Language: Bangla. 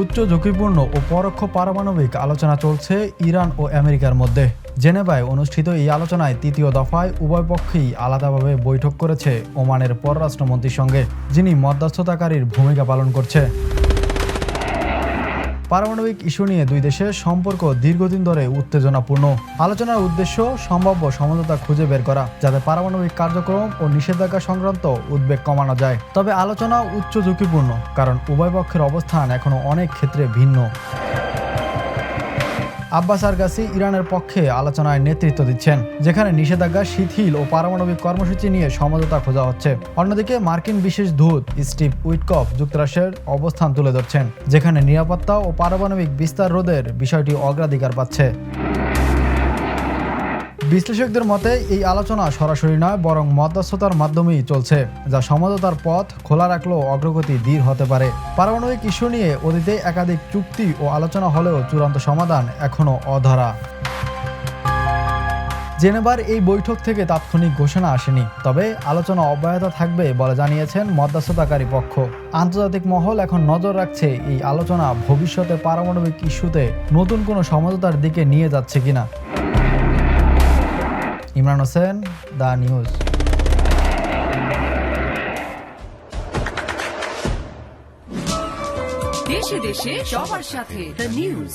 উচ্চ ঝুঁকিপূর্ণ ও পরোক্ষ পারমাণবিক আলোচনা চলছে ইরান ও আমেরিকার মধ্যে। জেনেভায় অনুষ্ঠিত এই আলোচনায় তৃতীয় দফায় উভয় পক্ষই আলাদাভাবে বৈঠক করেছে ওমানের পররাষ্ট্রমন্ত্রীর সঙ্গে, যিনি মধ্যস্থতাকারীর ভূমিকা পালন করছে। পারমাণবিক ইস্যু নিয়ে দুই দেশের সম্পর্ক দীর্ঘদিন ধরে উত্তেজনাপূর্ণ। আলোচনার উদ্দেশ্য সম্ভাব্য সমঝোতা খুঁজে বের করা, যাতে পারমাণবিক কার্যক্রম ও নিষেধাজ্ঞা সংক্রান্ত উদ্বেগ কমানো যায়। তবে আলোচনা উচ্চ ঝুঁকিপূর্ণ, কারণ উভয় পক্ষের অবস্থান এখনও অনেক ক্ষেত্রে ভিন্ন। আব্বাস আরগাচি ইরানের পক্ষে আলোচনায় নেতৃত্ব দিচ্ছেন, যেখানে নিষেধাজ্ঞা শিথিল ও পারমাণবিক কর্মসূচি নিয়ে সমঝোতা খোঁজা হচ্ছে। অন্যদিকে মার্কিন বিশেষ দূত স্টিভ উইটকফ যুক্তরাষ্ট্রের অবস্থান তুলে ধরছেন, যেখানে নিরাপত্তা ও পারমাণবিক বিস্তার রোধের বিষয়টি অগ্রাধিকার পাচ্ছে। বিশ্লেষকদের মতে এই আলোচনা সরাসরি নয়, বরং মধ্যস্থতার মাধ্যমেই চলছে, যা সমঝোতার পথ খোলা রাখলেও অগ্রগতি ধীর হতে পারে। পারমাণবিক ইস্যু নিয়ে অতীতে একাধিক চুক্তি ও আলোচনা হলেও চূড়ান্ত সমাধান এখনও অধরা। জেনেভার এই বৈঠক থেকে তাৎক্ষণিক ঘোষণা আসেনি, তবে আলোচনা অব্যাহত থাকবে বলে জানিয়েছেন মধ্যস্থতাকারী পক্ষ। আন্তর্জাতিক মহল এখন নজর রাখছে এই আলোচনা ভবিষ্যতে পারমাণবিক ইস্যুতে নতুন কোনো সমঝোতার দিকে নিয়ে যাচ্ছে কিনা। Imran Hossain, the news. দেশে দেশে সবার সাথে দ্য নিউজ।